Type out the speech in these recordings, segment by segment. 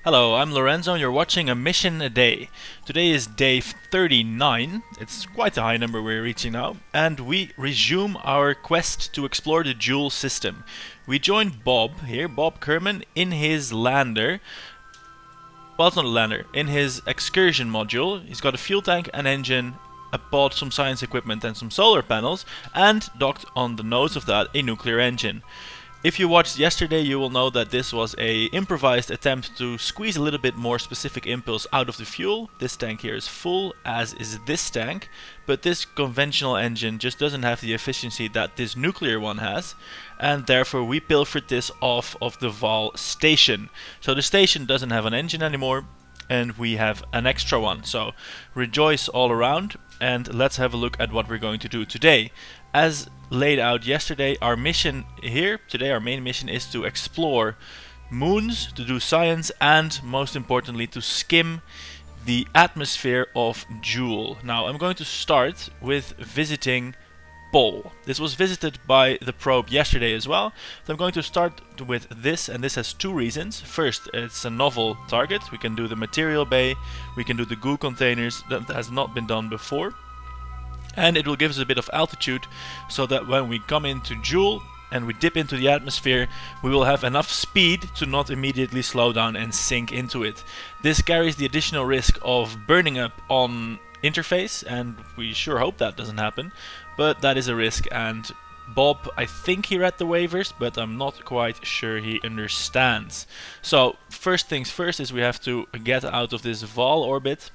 Hello, I'm Lorenzo and you're watching a mission a day. Today is day 39, it's quite a high number we're reaching now, and we resume our quest to explore the Jool system. We joined Bob here, Bob Kerman, in his lander. Well, it's not a lander, in his excursion module. He's got a fuel tank, an engine, a pod, some science equipment and some solar panels, and docked on the nose of that a nuclear engine. If you watched yesterday, you will know that this was a improvised attempt to squeeze a little bit more specific impulse out of the fuel. This tank here is full, as is this tank, but this conventional engine just doesn't have the efficiency that this nuclear one has, and therefore we pilfered this off of the Val station. So the station doesn't have an engine anymore, and we have an extra one. So rejoice all around, and let's have a look at what we're going to do today. As laid out yesterday, our mission here, today our main mission is to explore moons, to do science, and most importantly to skim the atmosphere of Jool. Now I'm going to start with visiting Pole. This was visited by the probe yesterday as well. So I'm going to start with this, and this has two reasons. First, it's a novel target. We can do the material bay, we can do the goo containers. That has not been done before. And it will give us a bit of altitude so that when we come into Jool and we dip into the atmosphere, we will have enough speed to not immediately slow down and sink into it. This carries the additional risk of burning up on interface, and we sure hope that doesn't happen, but that is a risk. And Bob, I think he read the waivers, but I'm not quite sure he understands. So first things first is we have to get out of this Val orbit,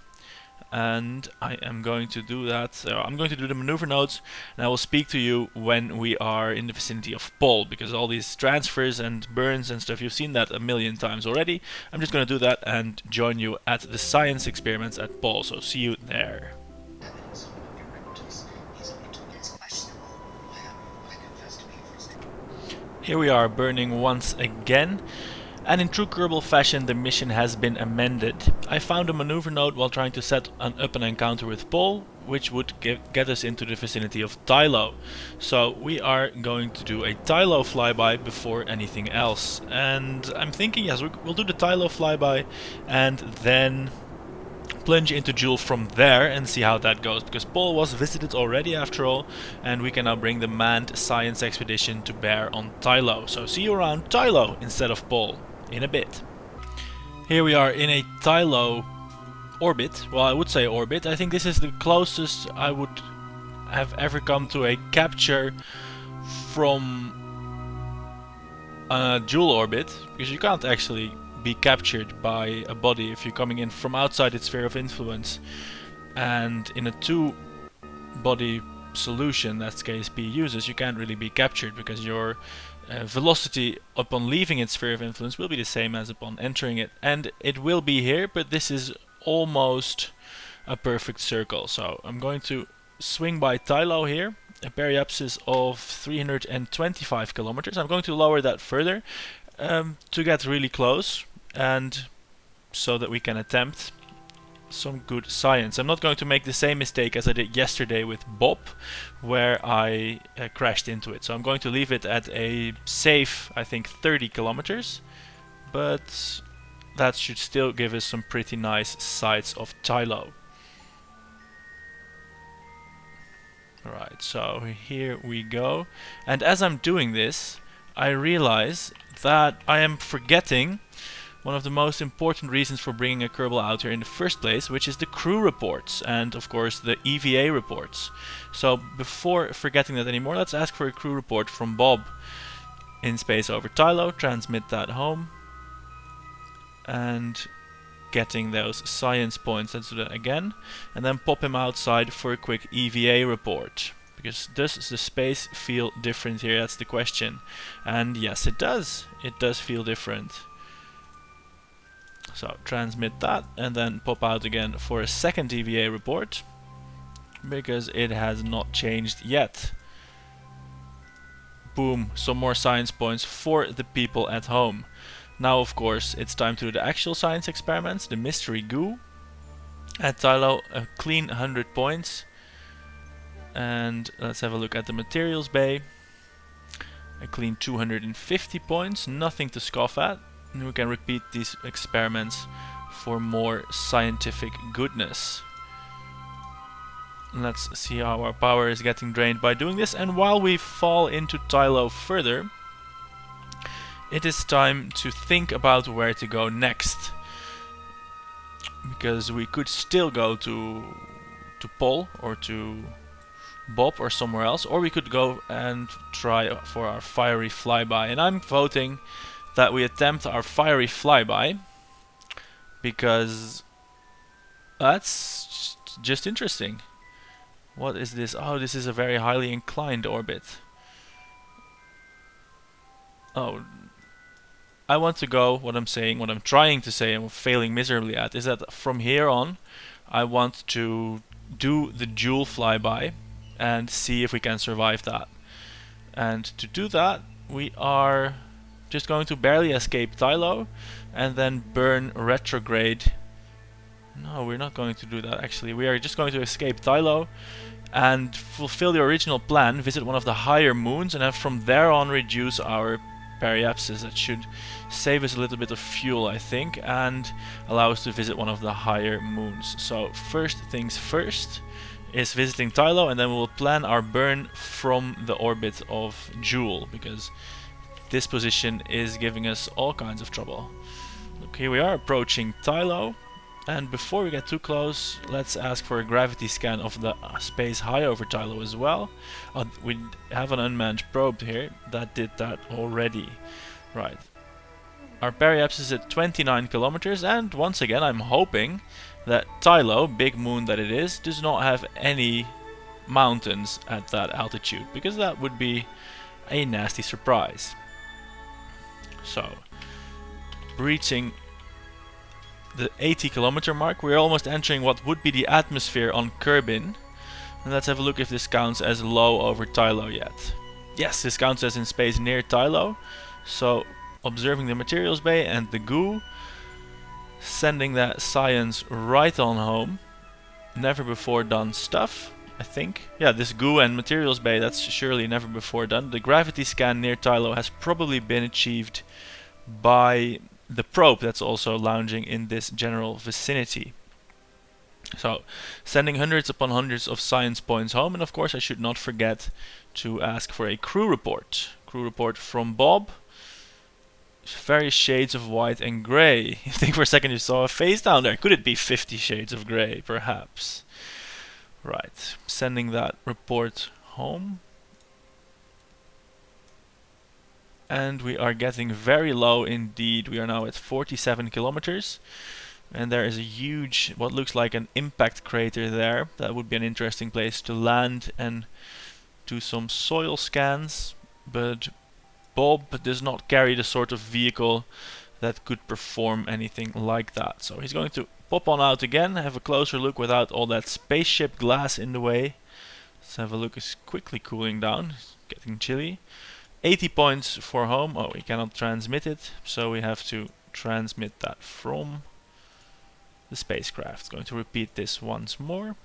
and I am going to do that. So I'm going to do the maneuver nodes, and I will speak to you when we are in the vicinity of Pole, because all these transfers and burns and stuff, you've seen that a million times already. I'm just going to do that and join you at the science experiments at Pole, so see you there. Here we are burning once again. And in true Kerbal fashion, the mission has been amended. I found a maneuver node while trying to set up an encounter with Pole, which would get us into the vicinity of Tylo. So we are going to do a Tylo flyby before anything else. And I'm thinking, yes, we'll do the Tylo flyby and then plunge into Jool from there and see how that goes, because Pole was visited already after all, and we can now bring the manned science expedition to bear on Tylo. So see you around Tylo instead of Pole in a bit. Here we are in a Tylo orbit. Well, I would say orbit. I think this is the closest I would have ever come to a capture from a Jool orbit, because you can't actually be captured by a body if you're coming in from outside its sphere of influence. And in a two-body solution that KSP uses, you can't really be captured, because your velocity upon leaving its sphere of influence will be the same as upon entering it. And it will be here, but this is almost a perfect circle. So I'm going to swing by Tylo here, a periapsis of 325 kilometers. I'm going to lower that further to get really close, and so that we can attempt some good science. I'm not going to make the same mistake as I did yesterday with Bob, where I crashed into it. So I'm going to leave it at a safe, I think, 30 kilometers, but that should still give us some pretty nice sights of Tylo. Alright, so here we go. And as I'm doing this, I realize that I am forgetting one of the most important reasons for bringing a Kerbal out here in the first place, which is the crew reports and of course the EVA reports. So before forgetting that anymore, let's ask for a crew report from Bob in space over Tylo, transmit that home, and getting those science points. Let's do that again, and then pop him outside for a quick EVA report. Because does the space feel different here? That's the question. And yes, it does. It does feel different. So transmit that and then pop out again for a second EVA report, because it has not changed yet. Boom, some more science points for the people at home. Now of course it's time to do the actual science experiments, the mystery goo. At Tylo, a clean 100 points. And let's have a look at the materials bay. A clean 250 points, nothing to scoff at. And we can repeat these experiments for more scientific goodness. Let's see how our power is getting drained by doing this. And while we fall into Tylo further, it is time to think about where to go next. Because we could still go to Pol or to Bob or somewhere else, or we could go and try for our fiery flyby. And I'm voting that we attempt our fiery flyby because that's just interesting. What is this? Oh, this is a very highly inclined orbit. Oh, I want to go, what I'm trying to say and failing miserably at is that from here on I want to do the Jool flyby and see if we can survive that. And to do that we are just going to barely escape Tylo and then burn retrograde. No, we're not going to do that actually. We are just going to escape Tylo and fulfill the original plan, visit one of the higher moons, and then from there on reduce our periapsis. That should save us a little bit of fuel, I think, and allow us to visit one of the higher moons. So first things first is visiting Tylo, and then we will plan our burn from the orbit of Jool, because this position is giving us all kinds of trouble. Look, here we are approaching Tylo, and before we get too close, let's ask for a gravity scan of the space high over Tylo as well. We have an unmanned probe here that did that already. Right. Our periapsis is at 29 kilometers, and once again I'm hoping that Tylo, big moon that it is, does not have any mountains at that altitude, because that would be a nasty surprise. So, reaching the 80 kilometer mark, we're almost entering what would be the atmosphere on Kerbin. And let's have a look if this counts as low over Tylo yet. Yes, this counts as in space near Tylo. So, observing the materials bay and the goo, sending that science right on home. Never before done stuff, I think. Yeah, this goo and materials bay, that's surely never before done. The gravity scan near Tylo has probably been achieved by the probe that's also lounging in this general vicinity. So, sending hundreds upon hundreds of science points home, and of course I should not forget to ask for a crew report. Crew report from Bob. Various shades of white and grey. I think for a second you saw a face down there. Could it be 50 shades of grey, perhaps? Right, sending that report home. And we are getting very low indeed. We are now at 47 kilometers. And there is a huge, what looks like an impact crater there. That would be an interesting place to land and do some soil scans. But Bob does not carry the sort of vehicle that could perform anything like that. So he's going to pop on out again, have a closer look without all that spaceship glass in the way. Let's have a look. It's quickly cooling down. It's getting chilly. 80 points for home. Oh, we cannot transmit it, so we have to transmit that from the spacecraft. Going to repeat this once more.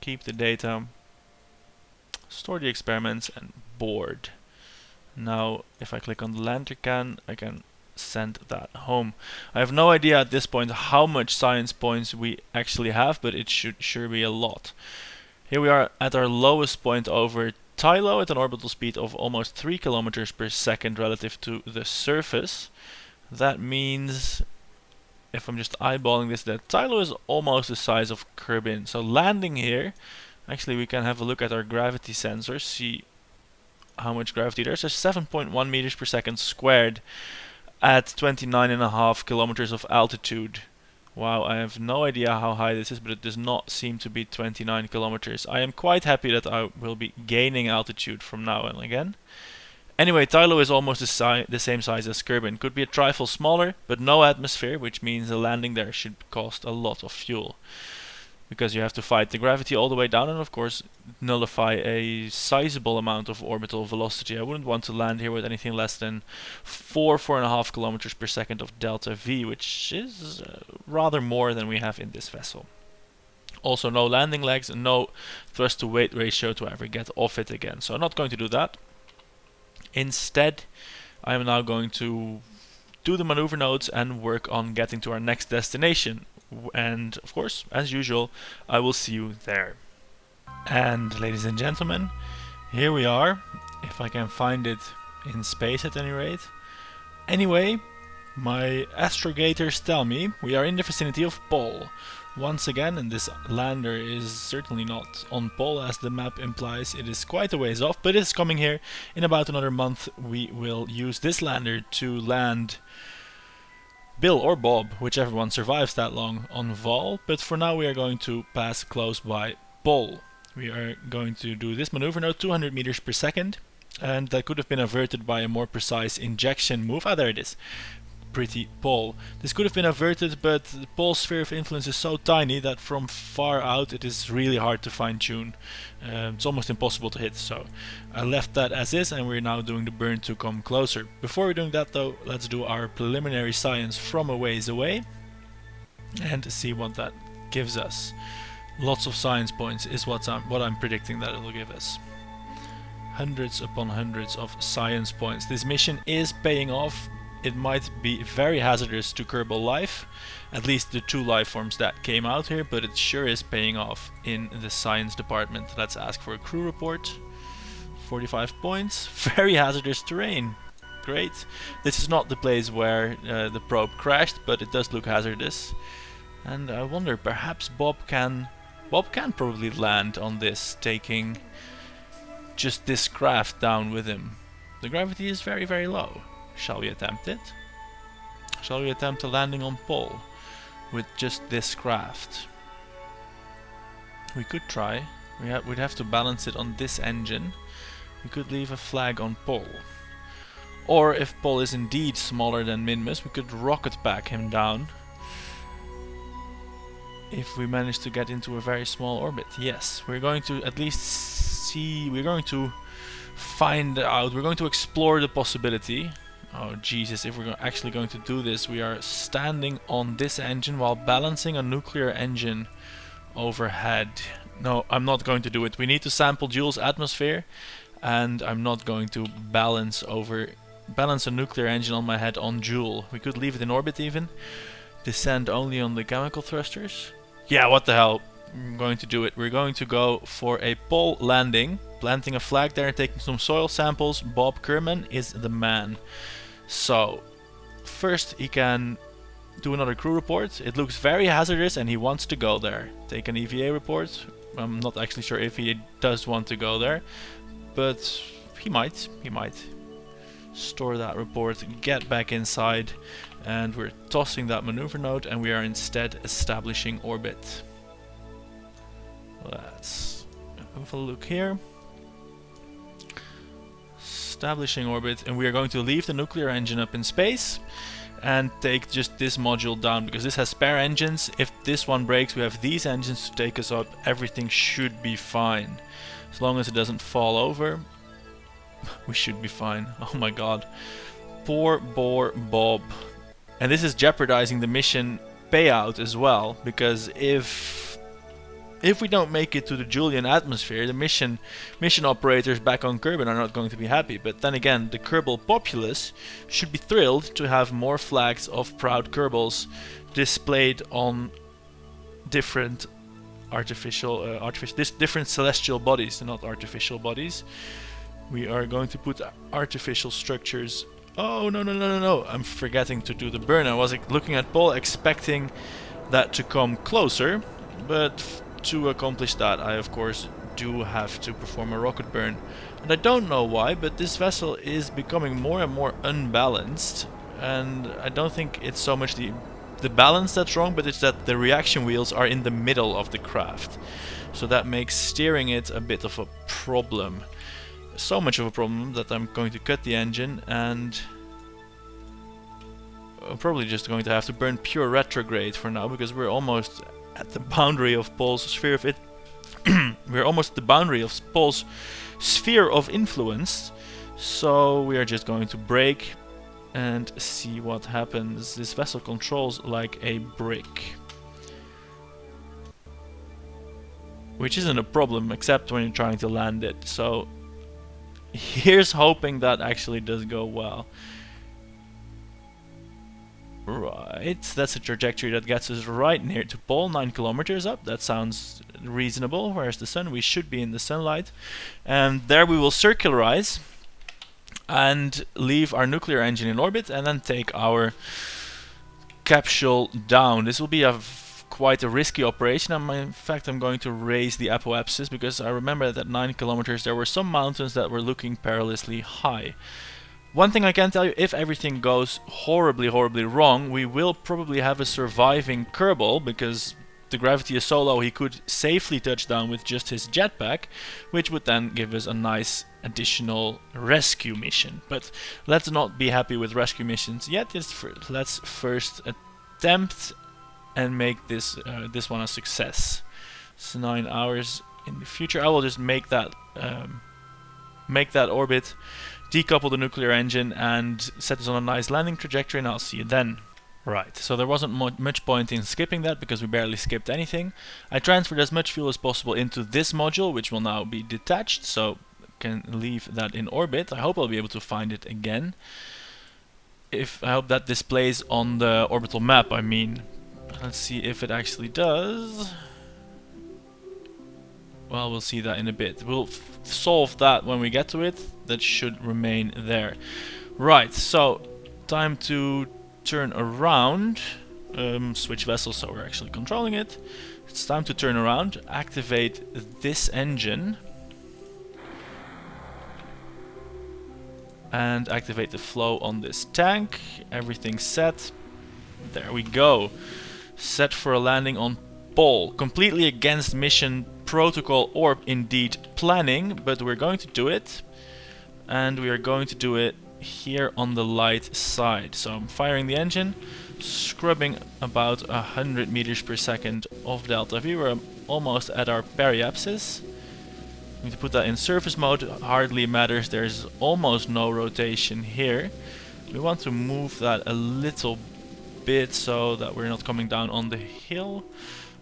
Keep the data, store the experiments, and board. Now, if I click on the lantern can, I can send that home. I have no idea at this point how much science points we actually have, but it should sure be a lot. Here we are at our lowest point over Tylo at an orbital speed of almost 3 kilometers per second relative to the surface. That means, if I'm just eyeballing this, that Tylo is almost the size of Kerbin. So landing here, actually we can have a look at our gravity sensor, see how much gravity there's. There's 7.1 meters per second squared at 29.5 kilometers of altitude. Wow, I have no idea how high this is, but it does not seem to be 29 kilometers. I am quite happy that I will be gaining altitude from now on again. Anyway, Tylo is almost the same size as Kerbin. Could be a trifle smaller, but no atmosphere, which means a landing there should cost a lot of fuel. Because you have to fight the gravity all the way down and of course nullify a sizable amount of orbital velocity. I wouldn't want to land here with anything less than 4.5 kilometers per second of delta V, which is rather more than we have in this vessel. Also no landing legs and no thrust to weight ratio to ever get off it again. So I'm not going to do that. Instead, I am now going to do the maneuver nodes and work on getting to our next destination. And of course, as usual, I will see you there. And ladies and gentlemen, here we are, if I can find it in space at any rate. Anyway, my astrogators tell me we are in the vicinity of Pole. Once again, and this lander is certainly not on Pole as the map implies. It is quite a ways off, but it's coming here. In about another month we will use this lander to land Bill or Bob, whichever one survives that long, on Vol. But for now we are going to pass close by Pole. We are going to do this maneuver node 200 meters per second, and that could have been averted by a more precise injection move. Ah, there it is. Pretty Pole. This could have been averted, but the Pole's sphere of influence is so tiny that from far out it is really hard to fine tune. It's almost impossible to hit, so I left that as is, and we're now doing the burn to come closer. Before we're doing that though, let's do our preliminary science from a ways away and see what that gives us. Lots of science points is what I'm predicting that it will give us. Hundreds upon hundreds of science points. This mission is paying off. It might be very hazardous to Kerbal life, at least the 2 life forms that came out here, but it sure is paying off in the science department. Let's ask for a crew report. 45 points. Very hazardous terrain. Great. This is not the place where the probe crashed, but it does look hazardous. And I wonder, perhaps Bob can probably land on this, taking just this craft down with him. The gravity is very, very low. Shall we attempt it? Shall we attempt a landing on Pole with just this craft? We could try. We'd have to balance it on this engine. We could leave a flag on Pole. Or if Pole is indeed smaller than Minmus, we could rocket pack him down. If we manage to get into a very small orbit. Yes, we're going to at least see, we're going to find out, we're going to explore the possibility. Oh Jesus, if we're actually going to do this, we are standing on this engine while balancing a nuclear engine overhead. No, I'm not going to do it. We need to sample Jool's atmosphere, and I'm not going to balance a nuclear engine on my head on Jool. We could leave it in orbit even. Descend only on the chemical thrusters. Yeah, what the hell. I'm going to do it. We're going to go for a Pole landing, planting a flag there and taking some soil samples. Bob Kerman is the man. So, first he can do another crew report. It looks very hazardous and he wants to go there. Take an EVA report. I'm not actually sure if he does want to go there, but he might. Store that report, get back inside, and we're tossing that maneuver node, and we are instead establishing orbit. Let's have a look here. Establishing orbit, and we are going to leave the nuclear engine up in space and take just this module down, because this has spare engines. If this one breaks, we have these engines to take us up. Everything should be fine. As long as it doesn't fall over, we should be fine. Oh my god. Poor Bob. And this is jeopardizing the mission payout as well, because if we don't make it to the Julian atmosphere, the mission operators back on Kerbal are not going to be happy. But then again, the Kerbal populace should be thrilled to have more flags of proud Kerbals displayed on different different celestial bodies, not artificial bodies. We are going to put artificial structures. Oh no! I'm forgetting to do the burn. I was looking at Pole, expecting that to come closer, but to accomplish that, I of course do have to perform a rocket burn. And I don't know why, but this vessel is becoming more and more unbalanced, and I don't think it's so much the balance that's wrong, but it's that the reaction wheels are in the middle of the craft, so that makes steering it a bit of a problem. So much of a problem that I'm going to cut the engine, and I'm probably just going to have to burn pure retrograde for now, because we're almost at the boundary of Pole's sphere of it. We're almost at the boundary of Pole's sphere of influence, so we are just going to brake and see what happens. This vessel controls like a brick, which isn't a problem except when you're trying to land it. So Here's hoping that actually does go well. Right, that's a trajectory that gets us right near to pole, 9 kilometers up. That sounds reasonable. Where's the sun? We should be in the sunlight. And there we will circularize and leave our nuclear engine in orbit and then take our capsule down. This will be quite a risky operation. In fact, I'm going to raise the apoapsis because I remember that at 9 kilometers there were some mountains that were looking perilously high. One thing I can tell you, if everything goes horribly wrong, we will probably have a surviving Kerbal, because the gravity is so low he could safely touch down with just his jetpack, which would then give us a nice additional rescue mission. But let's not be happy with rescue missions yet. Let's first attempt and make this one a success. It's 9 hours in the future. I will just make that orbit, decouple the nuclear engine and set us on a nice landing trajectory, and I'll see you then. Right, so there wasn't much point in skipping that because we barely skipped anything. I transferred as much fuel as possible into this module, which will now be detached, so can leave that in orbit. I hope I'll be able to find it again. I hope that displays on the orbital map, I mean. Let's see if it actually does. Well, we'll see that in a bit. We'll solve that when we get to it. That should remain there. Right, so time to turn around. Switch vessel so we're actually controlling it. It's time to turn around, activate this engine, and activate the flow on this tank. Everything's set. There we go. Set for a landing on pole. Completely against mission protocol or indeed planning, but we're going to do it. And we are going to do it here on the light side. So I'm firing the engine, scrubbing about 100 meters per second of delta V. We're almost at our periapsis. Need to put that in surface mode. Hardly matters, there's almost no rotation here. We want to move that a little bit so that we're not coming down on the hill.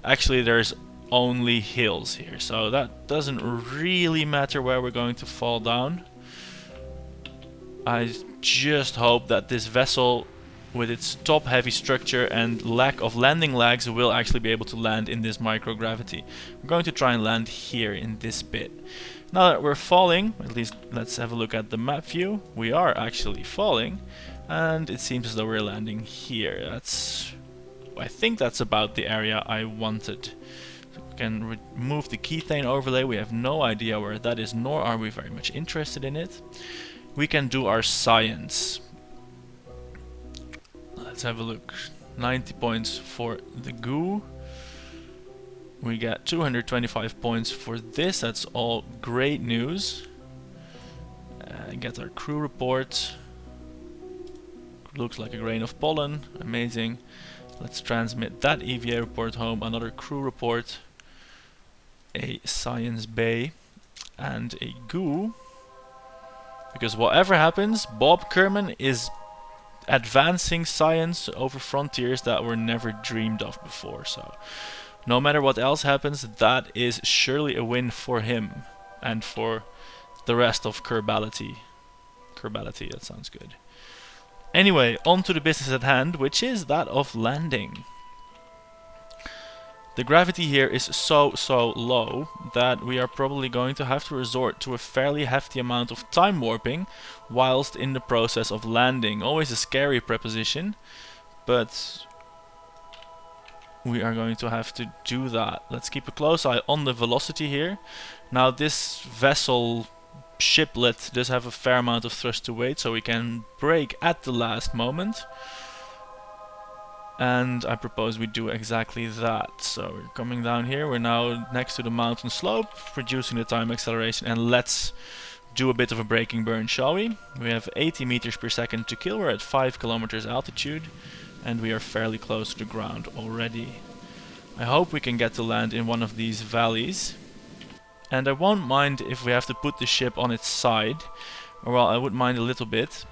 Actually, there's only hills here, so that doesn't really matter where we're going to fall down. I just hope that this vessel, with its top-heavy structure and lack of landing lags, will actually be able to land in this microgravity. We're going to try and land here in this bit. Now that we're falling, at least let's have a look at the map view. We are actually falling, and it seems as though we're landing here. I think that's about the area I wanted. So we can remove the kethane overlay. We have no idea where that is, nor are we very much interested in it. We can do our science. Let's have a look. 90 points for the goo. We get 225 points for this. That's all great news. Get our crew report. Looks like a grain of pollen. Amazing. Let's transmit that EVA report home. Another crew report. A science bay. And a goo. Because whatever happens, Bob Kerman is advancing science over frontiers that were never dreamed of before. So no matter what else happens, that is surely a win for him and for the rest of Kerbality. Kerbality, that sounds good. Anyway, on to the business at hand, which is that of landing. The gravity here is so low that we are probably going to have to resort to a fairly hefty amount of time warping whilst in the process of landing. Always a scary proposition, but we are going to have to do that. Let's keep a close eye on the velocity here. Now this vessel shiplet does have a fair amount of thrust to weight, so we can brake at the last moment. And I propose we do exactly that. So we're coming down here, we're now next to the mountain slope, reducing the time acceleration, and let's do a bit of a braking burn, shall we? We have 80 meters per second to kill, we're at 5 kilometers altitude, and we are fairly close to the ground already. I hope we can get to land in one of these valleys. And I won't mind if we have to put the ship on its side, or well, I would mind a little bit.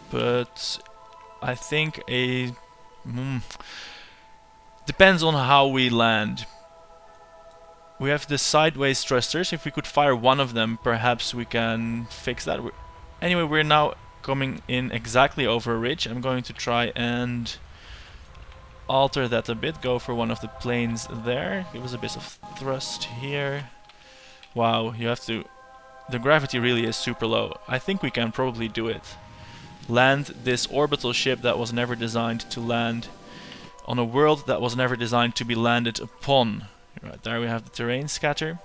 But I think depends on how we land. We have the sideways thrusters. If we could fire one of them, perhaps we can fix that. Anyway, we're now coming in exactly over a ridge. I'm going to try and alter that a bit. Go for one of the planes there. Give us a bit of thrust here. Wow, you have to... The gravity really is super low. I think we can probably do it. Land this orbital ship that was never designed to land on a world that was never designed to be landed upon. Right, there we have the terrain scatter.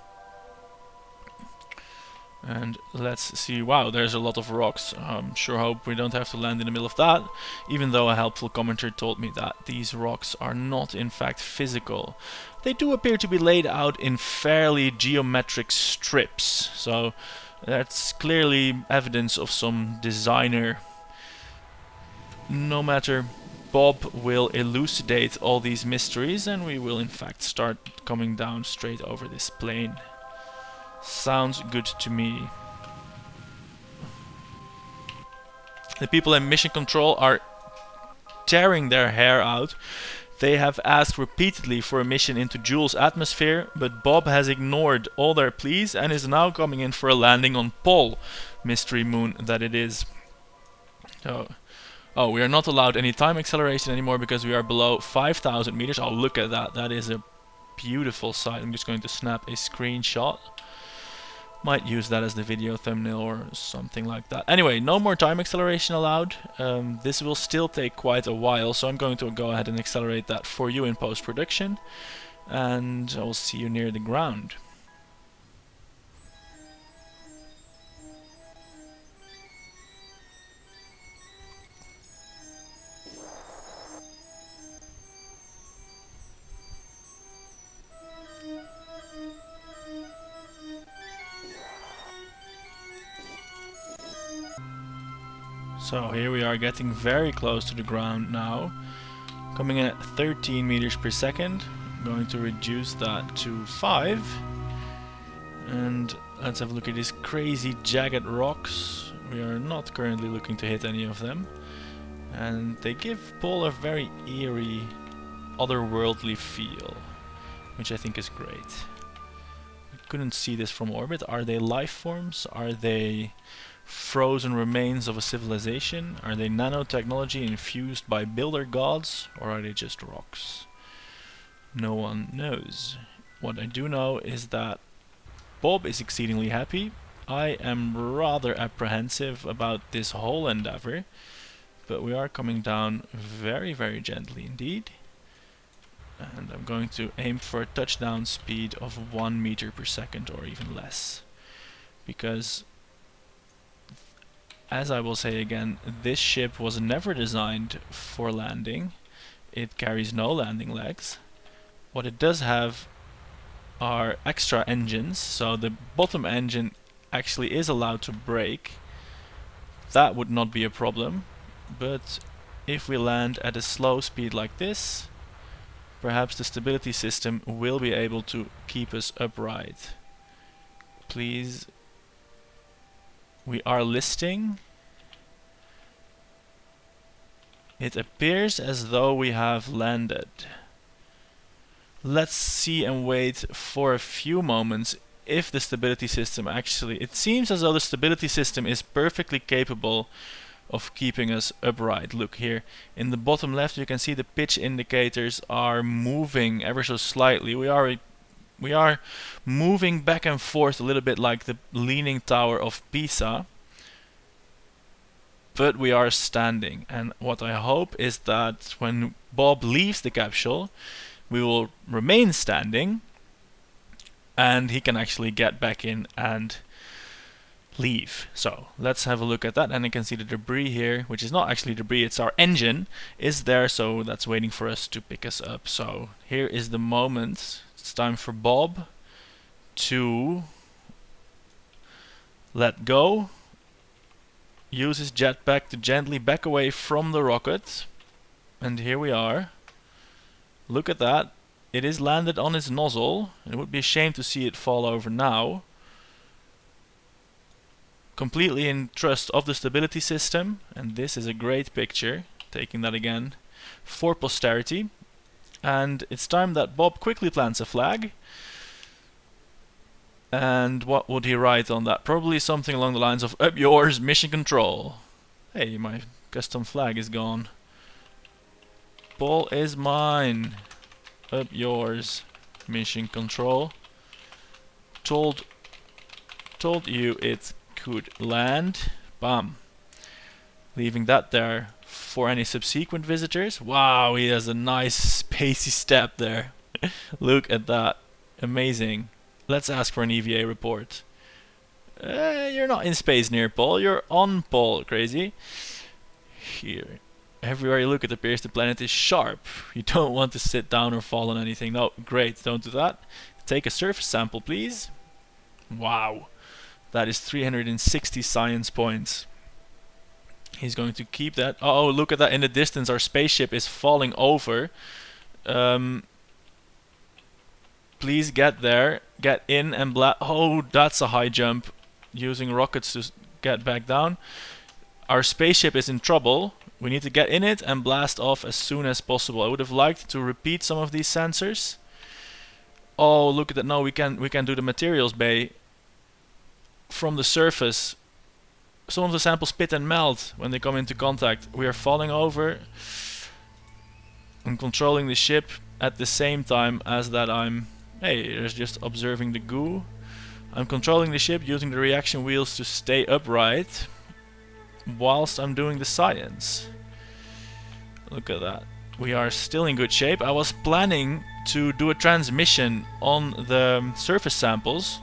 And let's see, wow, there's a lot of rocks. Sure hope we don't have to land in the middle of that, even though a helpful commenter told me that these rocks are not in fact physical. They do appear to be laid out in fairly geometric strips, so that's clearly evidence of some designer. No matter, Bob will elucidate all these mysteries, and we will in fact start coming down straight over this plane. Sounds good to me. The people in mission control are tearing their hair out. They have asked repeatedly for a mission into Jool's atmosphere, but Bob has ignored all their pleas and is now coming in for a landing on Pol, mystery moon that it is. So, oh, we are not allowed any time acceleration anymore because we are below 5,000 meters. Oh, look at that. That is a beautiful sight. I'm just going to snap a screenshot. Might use that as the video thumbnail or something like that. Anyway, no more time acceleration allowed. This will still take quite a while, so I'm going to go ahead and accelerate that for you in post-production. And I will see you near the ground. So here we are getting very close to the ground now, coming in at 13 meters per second. I'm going to reduce that to 5. And let's have a look at these crazy jagged rocks. We are not currently looking to hit any of them. And they give Pol a very eerie, otherworldly feel, which I think is great. We couldn't see this from orbit. Are they life forms? Are they frozen remains of a civilization? Are they nanotechnology infused by builder gods, or are they just rocks? No one knows. What I do know is that Bob is exceedingly happy. I am rather apprehensive about this whole endeavor, but we are coming down very, very gently indeed. And I'm going to aim for a touchdown speed of 1 meter per second or even less, because as I will say again, this ship was never designed for landing. It carries no landing legs. What it does have are extra engines, so the bottom engine actually is allowed to brake. That would not be a problem, but if we land at a slow speed like this, perhaps the stability system will be able to keep us upright. Please. We are listing. It appears as though we have landed. Let's see and wait for a few moments if the stability system actually... It seems as though the stability system is perfectly capable of keeping us upright. Look here, in the bottom left you can see the pitch indicators are moving ever so slightly. We are moving back and forth a little bit like the Leaning Tower of Pisa, but we are standing. And what I hope is that when Bob leaves the capsule, we will remain standing and he can actually get back in and leave. So let's have a look at that, and you can see the debris here, which is not actually debris, it's our engine, is there, so that's waiting for us to pick us up. So here is the moment. It's time for Bob to let go, use his jetpack to gently back away from the rocket, and here we are. Look at that, it is landed on his nozzle. It would be a shame to see it fall over now. Completely in trust of the stability system, and this is a great picture, taking that again for posterity. And it's time that Bob quickly plants a flag. And what would he write on that? Probably something along the lines of, up yours, mission control. Hey, my custom flag is gone. Ball is mine. Up yours, mission control. Told you it could land. Bam. Leaving that there for any subsequent visitors. Wow, he has a nice spacey step there. Look at that. Amazing. Let's ask for an EVA report. You're not in space near Paul, you're on Paul, crazy. Here. Everywhere you look, it appears the planet is sharp. You don't want to sit down or fall on anything. No, great, don't do that. Take a surface sample, please. Wow. That is 360 science points. He's going to keep that. Oh, look at that in the distance. Our spaceship is falling over. Please get there. Get in and oh, that's a high jump. Using rockets to get back down. Our spaceship is in trouble. We need to get in it and blast off as soon as possible. I would have liked to repeat some of these sensors. Oh, look at that. No, we can do the materials bay from the surface. Some of the samples spit and melt when they come into contact. We are falling over. I'm controlling the ship at the same time as that I'm... Hey, there's just observing the goo. I'm controlling the ship using the reaction wheels to stay upright whilst I'm doing the science. Look at that. We are still in good shape. I was planning to do a transmission on the surface samples,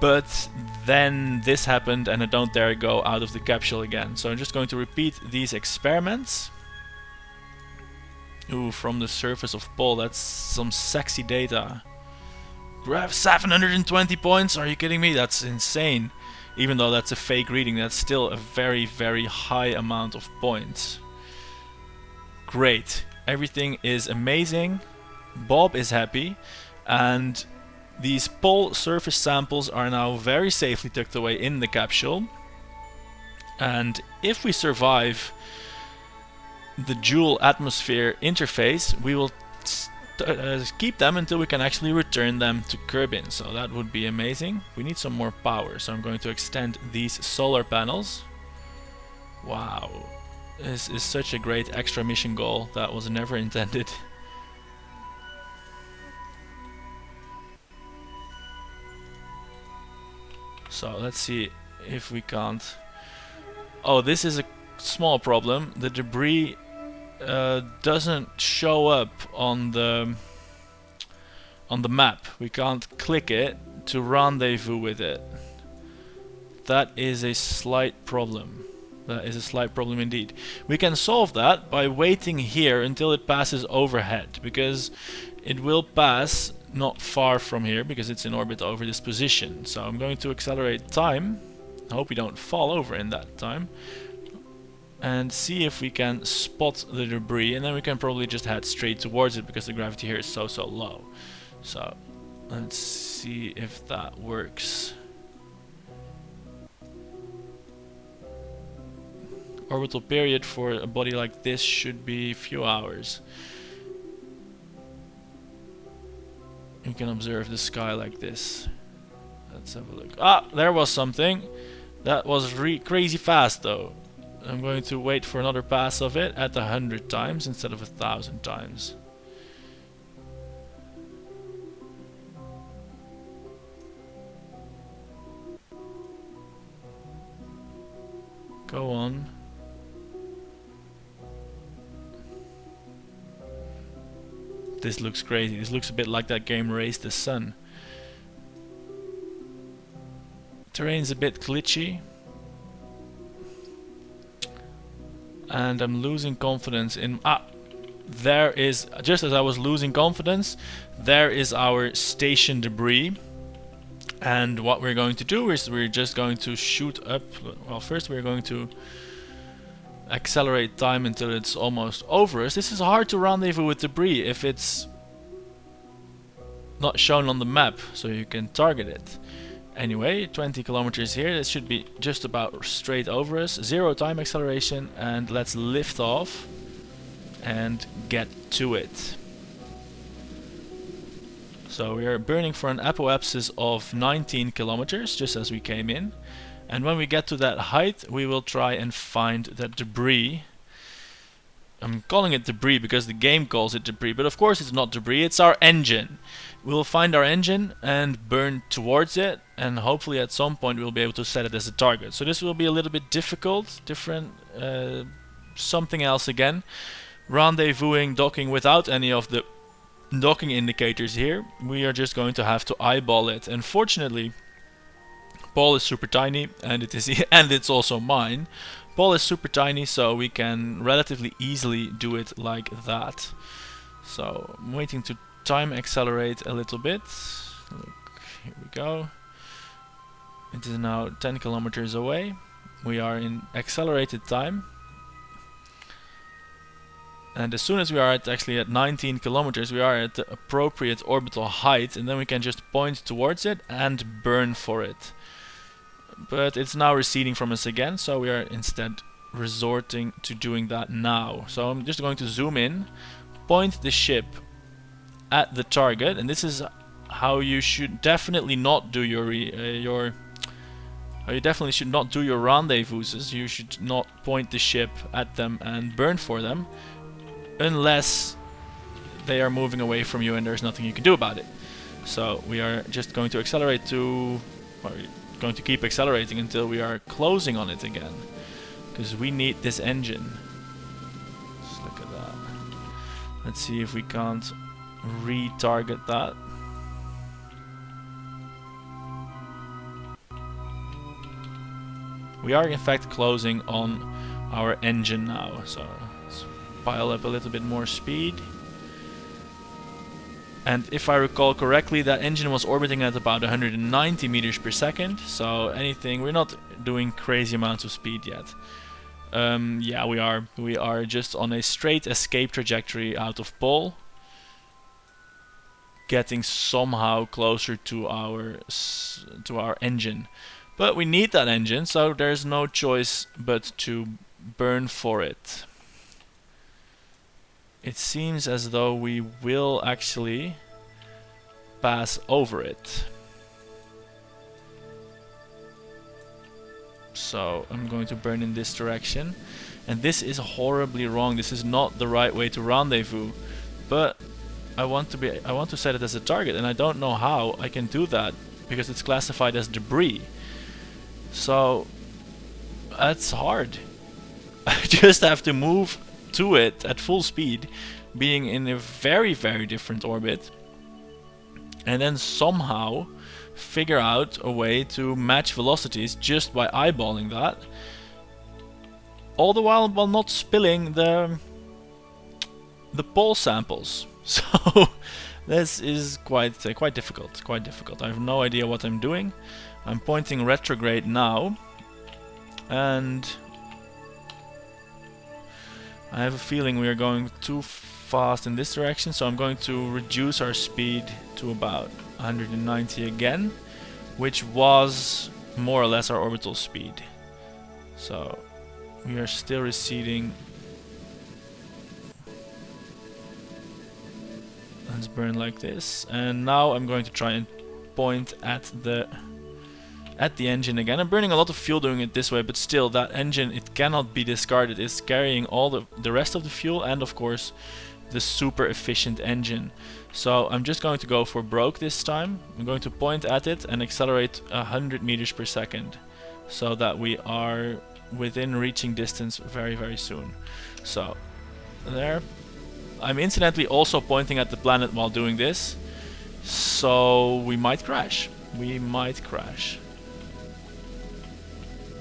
but then this happened and I don't dare go out of the capsule again. So I'm just going to repeat these experiments. Ooh, from the surface of Paul, that's some sexy data. Grab 720 points, are you kidding me? That's insane. Even though that's a fake reading, that's still a very, very high amount of points. Great, everything is amazing. Bob is happy, and these Paul surface samples are now very safely tucked away in the capsule. And if we survive the Jool atmosphere interface, we will keep them until we can actually return them to Kerbin. So that would be amazing. We need some more power, so I'm going to extend these solar panels. Wow, this is such a great extra mission goal that was never intended. So let's see if we can't... Oh, this is a small problem. The debris doesn't show up on the map. We can't click it to rendezvous with it. That is a slight problem. That is a slight problem indeed. We can solve that by waiting here until it passes overhead, because it will pass not far from here because it's in orbit over this position. So I'm going to accelerate time. I hope we don't fall over in that time. And see if we can spot the debris, and then we can probably just head straight towards it because the gravity here is so low. So let's see if that works. Orbital period for a body like this should be a few hours. You can observe the sky like this. Let's have a look. Ah, there was something. That was crazy fast though. I'm going to wait for another pass of it at 100 times instead of 1,000 times. Go on. This looks crazy. This looks a bit like that game Race the Sun. Terrain's a bit glitchy. And I'm losing confidence in... Ah! There is... Just as I was losing confidence, there is our station debris. And what we're going to do is we're just going to shoot up... Well, first we're going to accelerate time until it's almost over us. This is hard to rendezvous with debris if it's not shown on the map, so you can target it. Anyway, 20 kilometers here, this should be just about straight over us. 0 time acceleration, and let's lift off and get to it. So we are burning for an apoapsis of 19 kilometers, just as we came in. And when we get to that height, we will try and find that debris. I'm calling it debris because the game calls it debris, but of course it's not debris, it's our engine. We'll find our engine and burn towards it, and hopefully at some point we'll be able to set it as a target. So this will be a little bit difficult, different, something else again. Rendezvousing, docking without any of the docking indicators here. We are just going to have to eyeball it. Unfortunately, Paul is super tiny, and it's also mine. Paul is super tiny, so we can relatively easily do it like that. So I'm waiting to time accelerate a little bit. Look, here we go. It is now 10 kilometers away. We are in accelerated time. And as soon as we are actually at 19 kilometers, we are at the appropriate orbital height, and then we can just point towards it and burn for it. But it's now receding from us again, so we are instead resorting to doing that now. So I'm just going to zoom in, point the ship at the target, and this is how you should definitely not do your you definitely should not do your rendezvouses. You should not point the ship at them and burn for them, unless they are moving away from you and there's nothing you can do about it. So we are just going to accelerate to, or going to keep accelerating until we are closing on it again, because we need this engine. Just look at that. Let's see if we can't retarget that. We are in fact closing on our engine now, so let's pile up a little bit more speed. And if I recall correctly, that engine was orbiting at about 190 meters per second. So we're not doing crazy amounts of speed yet. Yeah, we are. We are just on a straight escape trajectory out of Pole, getting somehow closer to our engine. But we need that engine, so there's no choice but to burn for it. It seems as though we will actually pass over it. So I'm going to burn in this direction. And this is horribly wrong. This is not the right way to rendezvous. But I want to set it as a target, and I don't know how I can do that because it's classified as debris. So that's hard. I just have to move to it at full speed, being in a very, very different orbit, and then somehow figure out a way to match velocities just by eyeballing that, all the while not spilling the Pole samples. So this is quite difficult. Quite difficult. I have no idea what I'm doing. I'm pointing retrograde now, and I have a feeling we are going too fast in this direction, so I'm going to reduce our speed to about 190 again, which was more or less our orbital speed. So we are still receding. Let's burn like this, and now I'm going to try and point at the engine again. I'm burning a lot of fuel doing it this way, but still, that engine, it cannot be discarded. It's carrying all the rest of the fuel, and of course the super efficient engine. So I'm just going to go for broke this time. I'm going to point at it and accelerate 100 meters per second, so that we are within reaching distance very, very soon. So there. I'm incidentally also pointing at the planet while doing this, so we might crash. We might crash.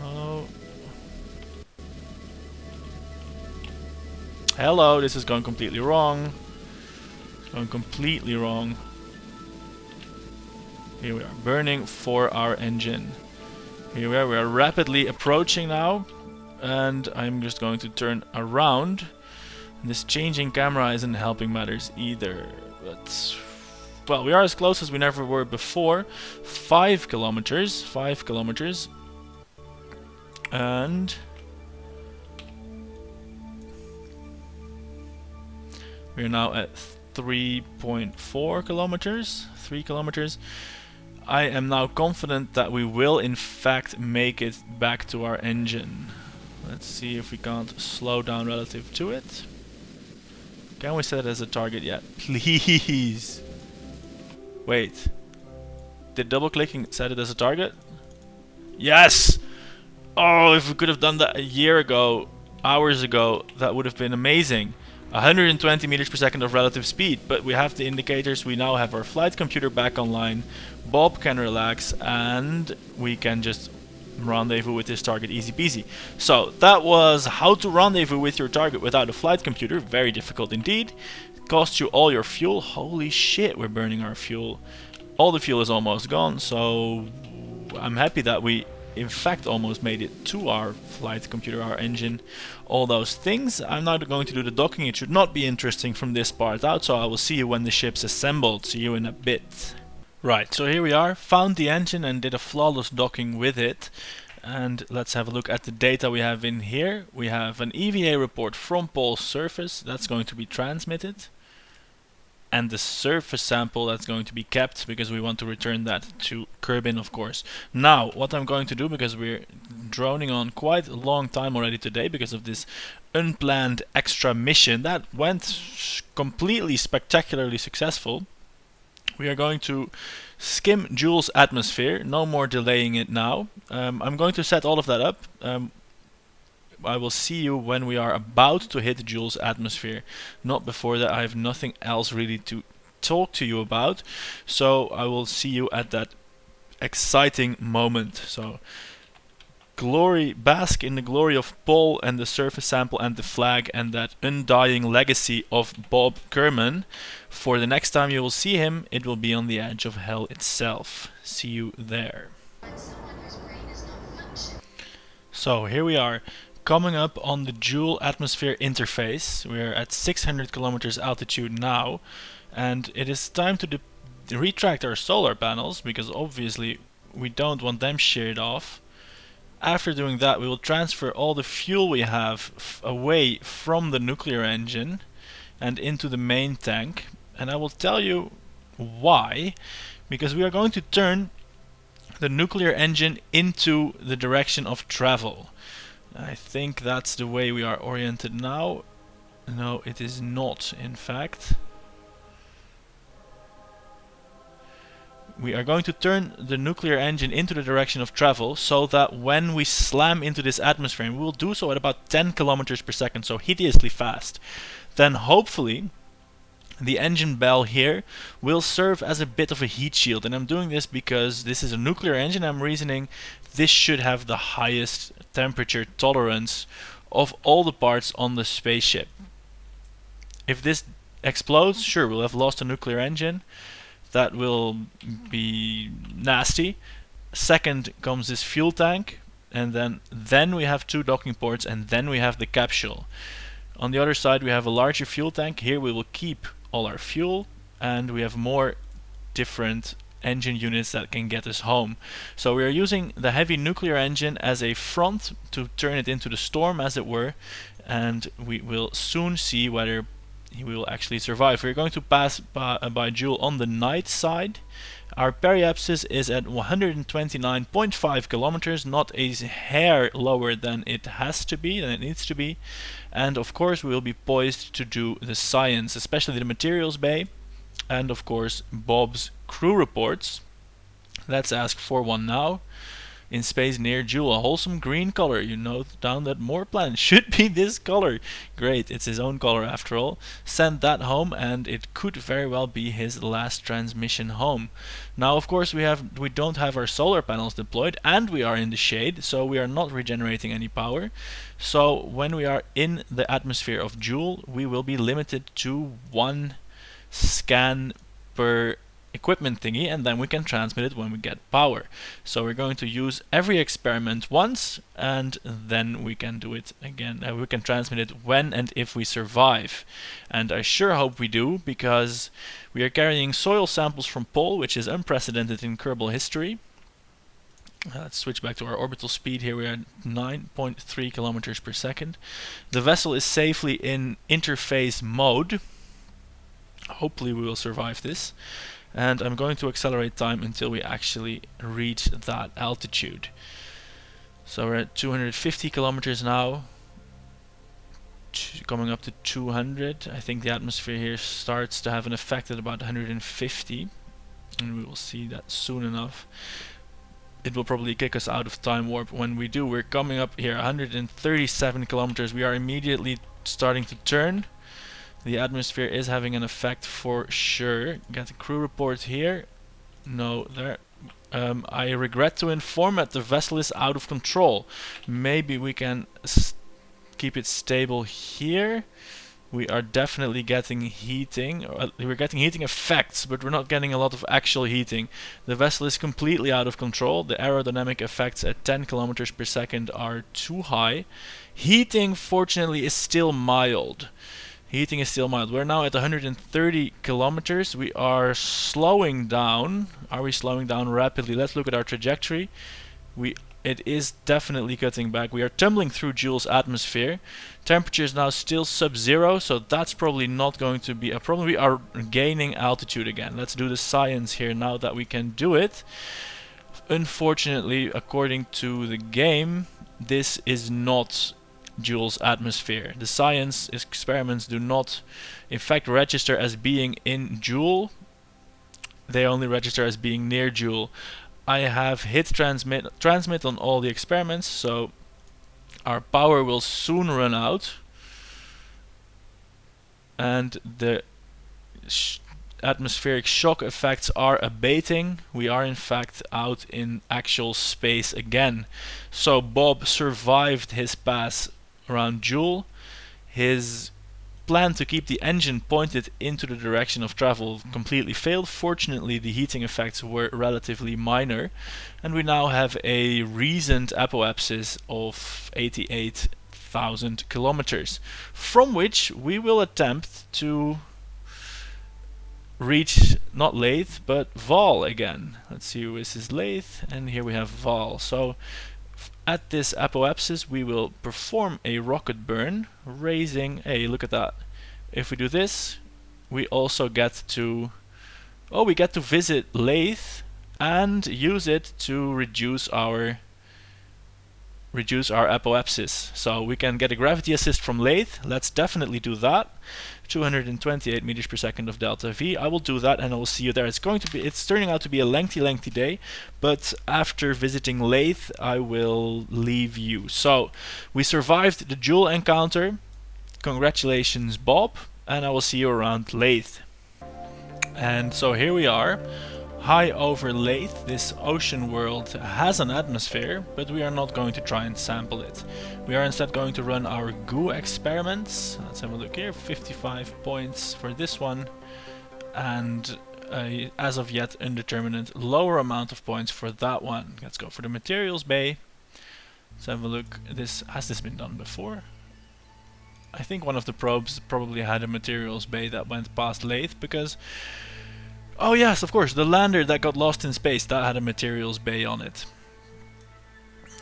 Oh. Hello, this is going completely wrong. It's going completely wrong. Here we are, burning for our engine. Here we are rapidly approaching now, and I'm just going to turn around. This changing camera isn't helping matters either, but well, we are as close as we never were before. 5 kilometers, 5 kilometers, and we're now at 3.4 kilometers, 3 kilometers. I am now confident that we will in fact make it back to our engine. Let's see if we can't slow down relative to it. Can we set it as a target yet? Please! Wait. Did double clicking set it as a target? Yes! Oh, if we could have done that a year ago, hours ago, that would have been amazing. 120 meters per second of relative speed, but we have the indicators, we now have our flight computer back online, Bob can relax, and we can just rendezvous with this target easy peasy. So that was how to rendezvous with your target without a flight computer. Very difficult indeed. Cost you all your fuel. Holy shit, we're burning our fuel. All the fuel is almost gone, so I'm happy that we in fact almost made it to our flight computer, our engine, all those things. I'm now going to do the docking. It should not be interesting from this part out, so I will see you when the ship's assembled. See you in a bit. Right, so here we are, found the engine and did a flawless docking with it. And let's have a look at the data we have in here. We have an EVA report from Paul's surface that's going to be transmitted. And the surface sample that's going to be kept because we want to return that to Kerbal, of course. Now, what I'm going to do, because we're droning on quite a long time already today because of this unplanned extra mission that went completely spectacularly successful, we are going to skim Jool's atmosphere, no more delaying it now. I'm going to set all of that up. I will see you when we are about to hit Jool's atmosphere. Not before that. I have nothing else really to talk to you about. So I will see you at that exciting moment. So glory, bask in the glory of Paul and the surface sample and the flag and that undying legacy of Bob Kerman. For the next time you will see him, it will be on the edge of hell itself. See you there. So here we are. Coming up on the Jool atmosphere interface. We're at 600 kilometers altitude now, and it is time to retract our solar panels because obviously we don't want them sheared off. After doing that, we will transfer all the fuel we have away from the nuclear engine and into the main tank, and I will tell you why. Because we are going to turn the nuclear engine into the direction of travel. I think that's the way we are oriented now. No, it is not, in fact. We are going to turn the nuclear engine into the direction of travel so that when we slam into this atmosphere, and we will do so at about 10 kilometers per second, so hideously fast, then hopefully the engine bell here will serve as a bit of a heat shield. And I'm doing this because this is a nuclear engine. I'm reasoning this should have the highest temperature tolerance of all the parts on the spaceship. If this explodes, sure, we'll have lost a nuclear engine. That will be nasty. Second comes this fuel tank, and then we have two docking ports, and then we have the capsule. On the other side we have a larger fuel tank. Here we will keep all our fuel, and we have more different engine units that can get us home. So we are using the heavy nuclear engine as a front to turn it into the storm, as it were, and we will soon see whether we will actually survive. We're going to pass by Jool on the night side. Our periapsis is at 129.5 kilometers, not a hair lower than it has to be, than it needs to be. And of course we will be poised to do the science, especially the materials bay, and of course Bob's crew reports. Let's ask for one now. In space near Jool, a wholesome green color. You note down that more planets should be this color. Great, it's his own color after all. Send that home, and it could very well be his last transmission home. Now, of course, we don't have our solar panels deployed, and we are in the shade, so we are not regenerating any power. So when we are in the atmosphere of Jool, we will be limited to one scan per equipment thingy, and then we can transmit it when we get power. So we're going to use every experiment once, and then we can do it again. We can transmit it when and if we survive. And I sure hope we do, because we are carrying soil samples from Paul, which is unprecedented in Kerbal history. Let's switch back to our orbital speed. Here we are at 9.3 kilometers per second. The vessel is safely in interface mode. Hopefully we will survive this. And I'm going to accelerate time until we actually reach that altitude. So we're at 250 kilometers now, coming up to 200. I think the atmosphere here starts to have an effect at about 150, and we will see that soon enough. It will probably kick us out of time warp. When we do, we're coming up here 137 kilometers. We are immediately starting to turn. The atmosphere is having an effect for sure. Get a crew report here. No, there. I regret to inform that the vessel is out of control. Maybe we can keep it stable here. We are definitely getting heating. We're getting heating effects, but we're not getting a lot of actual heating. The vessel is completely out of control. The aerodynamic effects at 10 kilometers per second are too high. Heating, fortunately, is still mild. Heating is still mild. We're now at 130 kilometers. We are slowing down. Are we slowing down rapidly? Let's look at our trajectory. It is definitely cutting back. We are tumbling through Jool's atmosphere. Temperature is now still sub-zero, so that's probably not going to be a problem. We are gaining altitude again. Let's do the science here now that we can do it. Unfortunately, according to the game, this is not Jool's atmosphere. The science experiments do not in fact register as being in Jool. They only register as being near Jool. I have hit transmit on all the experiments, so our power will soon run out, and the atmospheric shock effects are abating. We are in fact out in actual space again. So Bob survived his pass around Jool. His plan to keep the engine pointed into the direction of travel completely failed. Fortunately, the heating effects were relatively minor, and we now have a recent apoapsis of 88,000 kilometers, from which we will attempt to reach not Lathe but Val again. Let's see, this is Lathe, and here we have Val. So at this apoapsis we will perform a rocket burn, raising, hey, look at that. If we do this, we also get to, we get to visit Lathe and use it to reduce our apoapsis. So we can get a gravity assist from Lathe. Let's definitely do that. 228 meters per second of delta V. I will do that and I will see you there. It's turning out to be a lengthy day, but after visiting Lathe I will leave you. So we survived the Jool encounter. Congratulations, Bob, and I will see you around Lathe. And so here we are, high over Lathe. This ocean world has an atmosphere, but we are not going to try and sample it. We are instead going to run our goo experiments. Let's have a look here. 55 points for this one, and as of yet undetermined lower amount of points for that one. Let's go for the materials bay. Let's have a look. Has this been done before? I think one of the probes probably had a materials bay that went past Lathe, because oh yes, of course, the lander that got lost in space, that had a materials bay on it.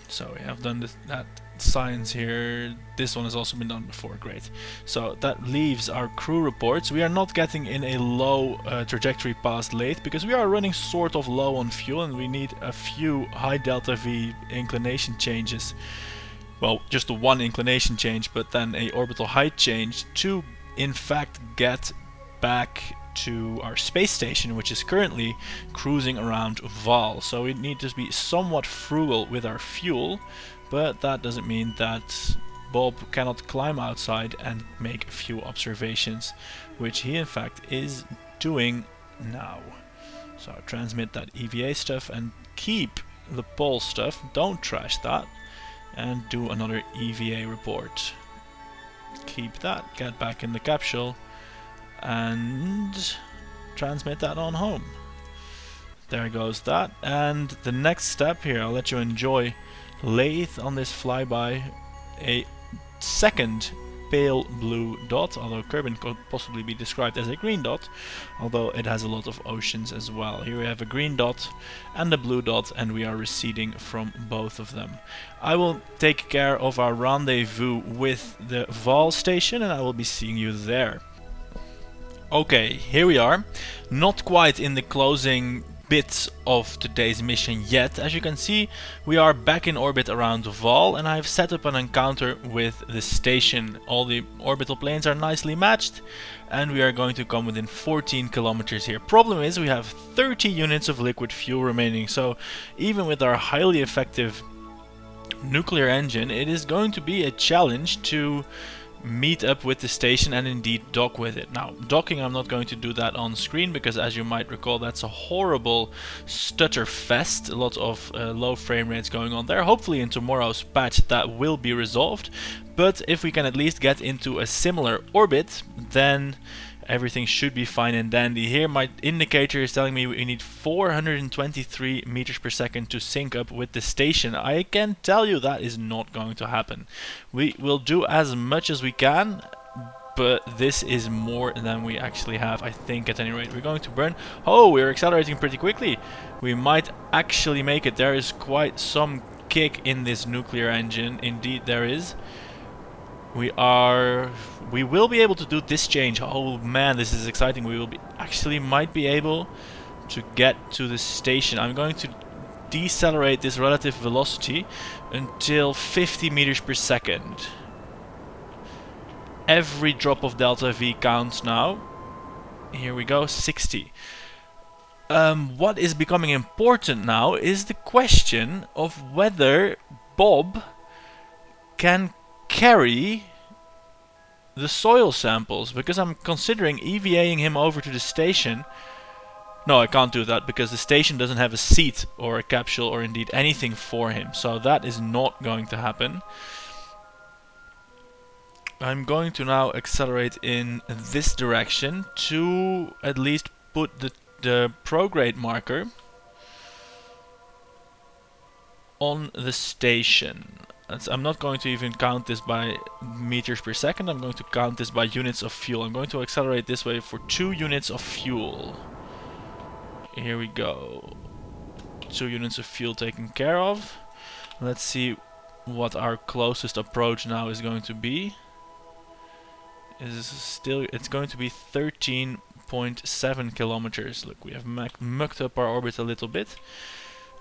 So we have done that science here. This one has also been done before, great. So that leaves our crew reports. We are not getting in a low trajectory past Lathe, because we are running sort of low on fuel and we need a few high delta V inclination changes. Well, just the one inclination change, but then a orbital height change to in fact get back to our space station, which is currently cruising around Val. So we need to be somewhat frugal with our fuel, but that doesn't mean that Bob cannot climb outside and make a few observations, which he in fact is doing now. So transmit that EVA stuff and keep the pole stuff, don't trash that, and do another EVA report. Keep that, get back in the capsule, and transmit that on home. There goes that. And the next step here, I'll let you enjoy Lathe on this flyby. A second pale blue dot, although Kerbal could possibly be described as a green dot, although it has a lot of oceans as well. Here we have a green dot and a blue dot, and we are receding from both of them. I will take care of our rendezvous with the Val station, and I will be seeing you there. Okay, here we are. Not quite in the closing bits of today's mission yet. As you can see, we are back in orbit around Val, and I've set up an encounter with the station. All the orbital planes are nicely matched, and we are going to come within 14 kilometers here. Problem is, we have 30 units of liquid fuel remaining, so even with our highly effective nuclear engine, it is going to be a challenge to meet up with the station and indeed dock with it. Now, docking, I'm not going to do that on screen because, as you might recall, that's a horrible stutter fest. A lot of low frame rates going on there. Hopefully in tomorrow's patch that will be resolved, but if we can at least get into a similar orbit, then everything should be fine and dandy. Here my indicator is telling me we need 423 meters per second to sync up with the station. I can tell you that is not going to happen. We will do as much as we can, but this is more than we actually have, I think. At any rate, we're going to burn. Oh, we're accelerating pretty quickly. We might actually make it. There is quite some kick in this nuclear engine. Indeed there is. We will be able to do this change. Oh man, this is exciting. We will be might be able to get to the station. I'm going to decelerate this relative velocity until 50 meters per second. Every drop of delta V counts now. Here we go, 60. What is becoming important now is the question of whether Bob can carry the soil samples, because I'm considering EVAing him over to the station. No, I can't do that because the station doesn't have a seat or a capsule or indeed anything for him, so that is not going to happen. I'm going to now accelerate in this direction to at least put the prograde marker on the station. I'm not going to even count this by meters per second, I'm going to count this by units of fuel. I'm going to accelerate this way for 2 units of fuel. Here we go. 2 units of fuel taken care of. Let's see what our closest approach now is going to be. It's going to be 13.7 kilometers. Look, we have mucked up our orbit a little bit,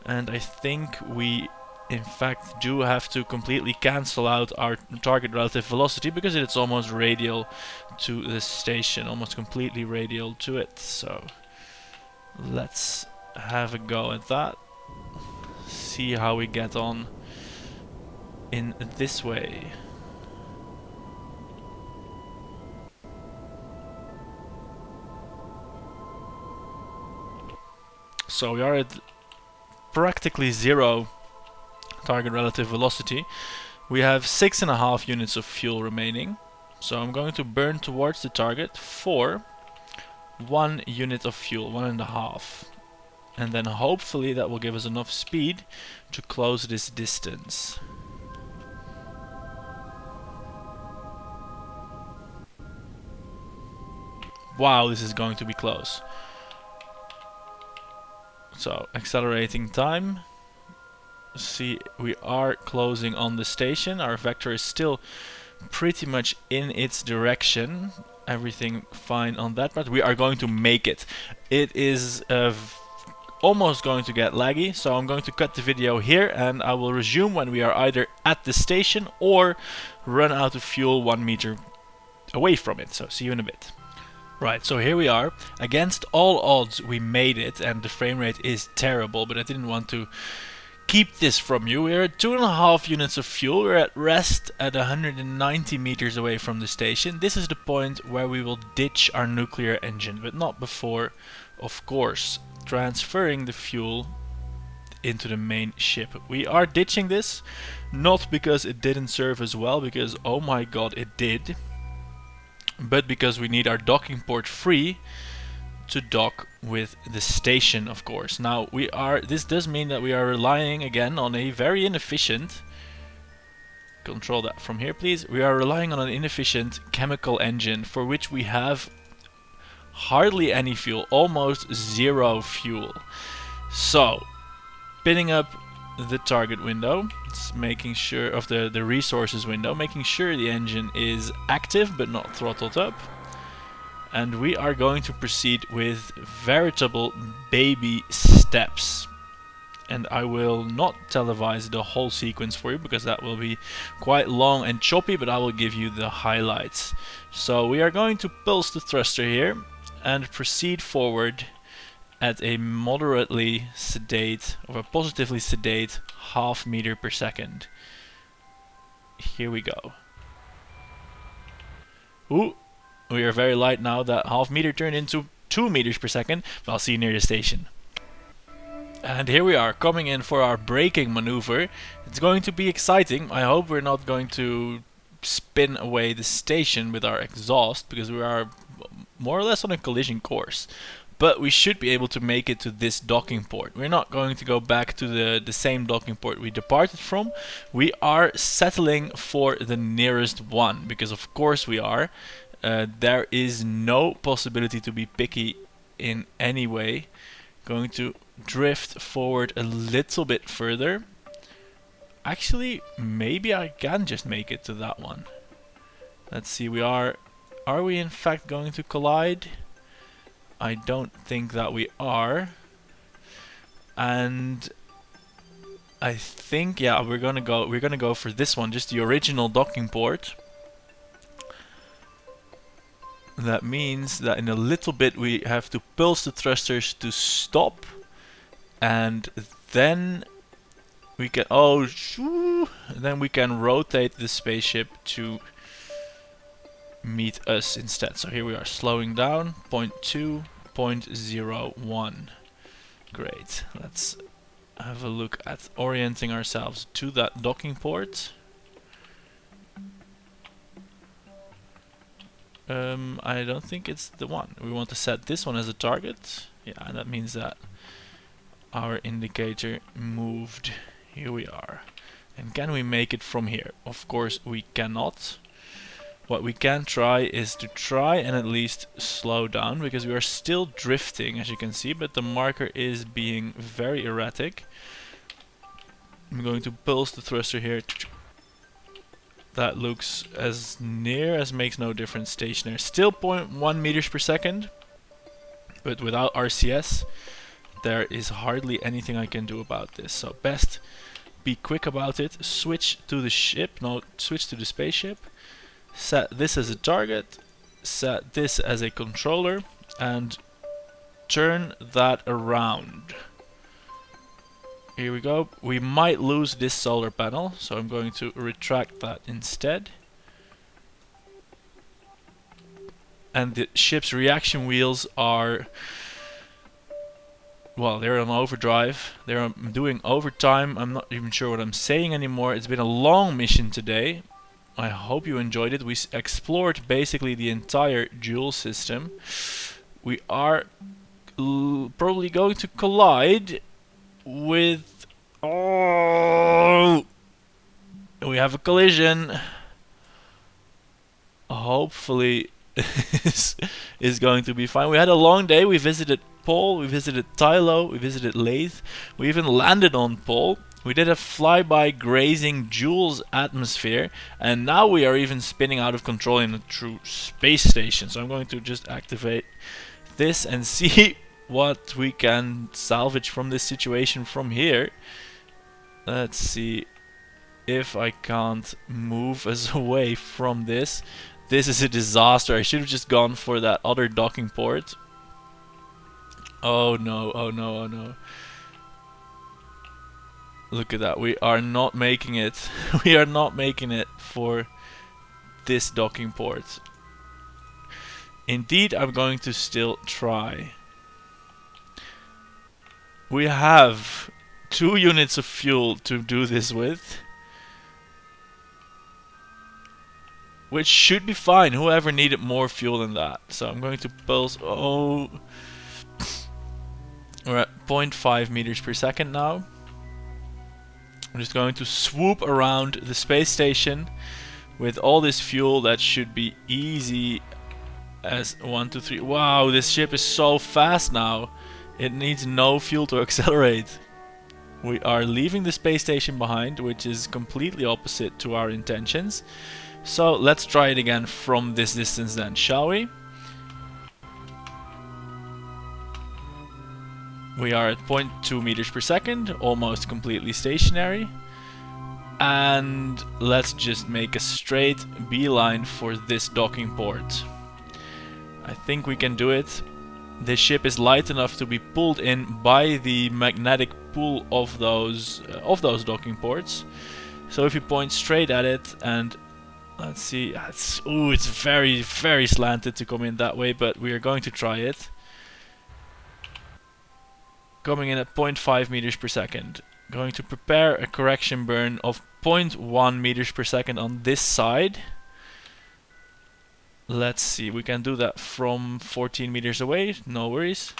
and I think we in fact do have to completely cancel out our target relative velocity because it's almost radial to the station, almost completely radial to it. So let's have a go at that, see how we get on in this way. So we are at practically 0 target relative velocity. We have 6.5 units of fuel remaining, so I'm going to burn towards the target for 1 unit of fuel, 1.5, and then hopefully that will give us enough speed to close this distance. Wow, this is going to be close. So accelerating time. See, we are closing on the station. Our vector is still pretty much in its direction. Everything fine on that part. We are going to make it. It is almost going to get laggy, so I'm going to cut the video here and I will resume when we are either at the station or run out of fuel 1 meter away from it. So see you in a bit. Right, so here we are. Against all odds we made it, and the frame rate is terrible, but I didn't want to keep this from you. We're at 2.5 units of fuel. We're at rest at 190 meters away from the station. This is the point where we will ditch our nuclear engine, but not before, of course, transferring the fuel into the main ship. We are ditching this, not because it didn't serve as well, because oh my god it did, but because we need our docking port free to dock with the station, of course. Now this does mean that we are relying again on a very inefficient, control that from here please, we are relying on an inefficient chemical engine for which we have hardly any fuel, almost 0 fuel. So pinning up the target window, it's making sure of the resources window, making sure the engine is active but not throttled up. and we are going to proceed with veritable baby steps. And I will not televise the whole sequence for you because that will be quite long and choppy, but I will give you the highlights. So we are going to pulse the thruster here and proceed forward at a moderately sedate, or a positively sedate, half meter per second. Here we go. Ooh, we are very light now. That half meter turned into 2 meters per second, but I'll see you near the station. And here we are, coming in for our braking maneuver. It's going to be exciting. I hope we're not going to spin away the station with our exhaust, because we are more or less on a collision course. But we should be able to make it to this docking port. We're not going to go back to the same docking port we departed from. We are settling for the nearest one, because of course we are. There is no possibility to be picky in any way. Going to drift forward a little bit further. Actually, maybe I can just make it to that one. Let's see, are we in fact going to collide? I don't think that we are. And I think, yeah, we're gonna go for this one, just the original docking port. That means that in a little bit we have to pulse the thrusters to stop, and then we can then we can rotate the spaceship to meet us instead. So here we are, slowing down, 0.2, 0.01. Great. Let's have a look at orienting ourselves to that docking port. I don't think it's the one. We want to set this one as a target. Yeah, and that means that our indicator moved. Here we are. And can we make it from here? Of course we cannot. What we can try is to try and at least slow down, because we are still drifting, as you can see, but the marker is being very erratic. I'm going to pulse the thruster here. That looks as near as makes no difference stationary. Still 0.1 meters per second, but without RCS there is hardly anything I can do about this. So best be quick about it. Switch to the switch to the spaceship. Set this as a target, set this as a controller, and turn that around. Here we go. We might lose this solar panel, so I'm going to retract that instead. And the ship's reaction wheels are, well, they're on overdrive. They're doing overtime. I'm not even sure what I'm saying anymore. It's been a long mission today. I hope you enjoyed it. We explored basically the entire Jool system. We are probably going to collide with... Oh! We have a collision. Hopefully this is going to be fine. We had a long day. We visited Pole, we visited Tylo, we visited Lathe. We even landed on Pole. We did a flyby grazing Jool's atmosphere, and now we are even spinning out of control in a true space station. So I'm going to just activate this and see what we can salvage from this situation from here. Let's see if I can't move us away from this. This is a disaster. I should have just gone for that other docking port. Oh no, oh no, oh no. Look at that, we are not making it. We are not making it for this docking port. Indeed, I'm going to still try. We have 2 units of fuel to do this with, which should be fine. Whoever needed more fuel than that. So I'm going to pulse. Oh, we're at 0.5 meters per second now. I'm just going to swoop around the space station with all this fuel. That should be easy as 1, 2, 3. Wow, this ship is so fast now. It needs no fuel to accelerate. We are leaving the space station behind, which is completely opposite to our intentions. So let's try it again from this distance then, shall we? We are at 0.2 meters per second, almost completely stationary. And let's just make a straight beeline for this docking port. I think we can do it. This ship is light enough to be pulled in by the magnetic pull of those docking ports. So if you point straight at it, and let's see, it's very, very slanted to come in that way, but we are going to try it. Coming in at 0.5 meters per second. Going to prepare a correction burn of 0.1 meters per second on this side. Let's see, we can do that from 14 meters away, no worries.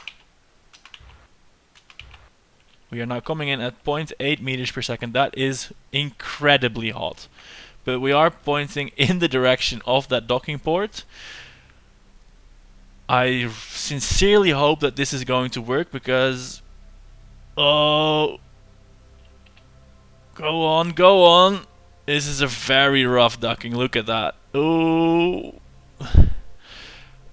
We are now coming in at 0.8 meters per second. That is incredibly hot. But we are pointing in the direction of that docking port. I sincerely hope that this is going to work because... Oh... Go on, go on! This is a very rough docking, look at that. Oh...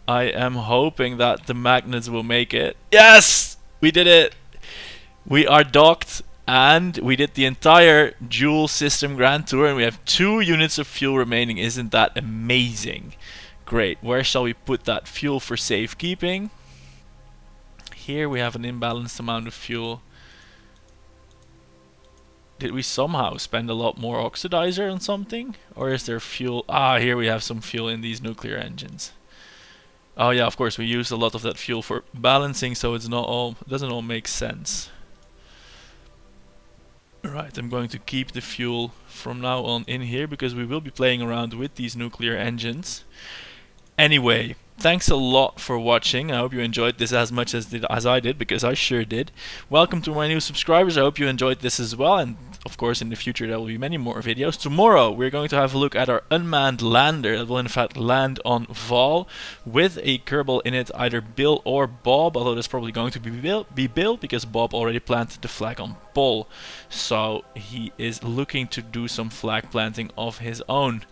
I am hoping that the magnets will make it. Yes! We did it! We are docked and we did the entire Jool system grand tour and we have 2 units of fuel remaining. Isn't that amazing? Great. Where shall we put that fuel for safekeeping? Here we have an imbalanced amount of fuel. Did we somehow spend a lot more oxidizer on something? Or is there fuel? Ah, here we have some fuel in these nuclear engines. Oh yeah, of course we used a lot of that fuel for balancing, so it doesn't all make sense. Right, I'm going to keep the fuel from now on in here because we will be playing around with these nuclear engines. Anyway, thanks a lot for watching. I hope you enjoyed this as much as I did, because I sure did. Welcome to my new subscribers. I hope you enjoyed this as well, and of course in the future there will be many more videos. Tomorrow we're going to have a look at our unmanned lander that will in fact land on Val with a Kerbal in it, either Bill or Bob, although it's probably going to be Bill because Bob already planted the flag on Pol. So he is looking to do some flag planting of his own.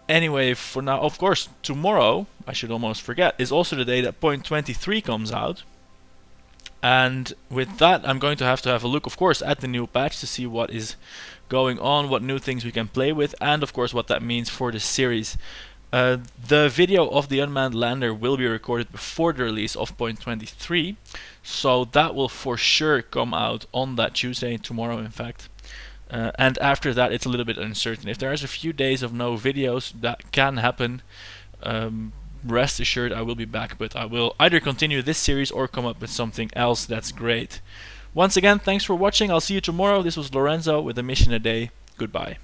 Anyway, for now, of course, tomorrow, I should almost forget, is also the day that 0.23 comes out. And with that, I'm going to have a look, of course, at the new patch to see what is going on, what new things we can play with, and of course what that means for the series. The video of the unmanned lander will be recorded before the release of 0.23, so that will for sure come out on that Tuesday, tomorrow in fact. And after that it's a little bit uncertain. If there's a few days of no videos, that can happen. Rest assured I will be back, but I will either continue this series or come up with something else that's great. Once again, thanks for watching. I'll see you tomorrow. This was Lorenzo with a mission a day. Goodbye.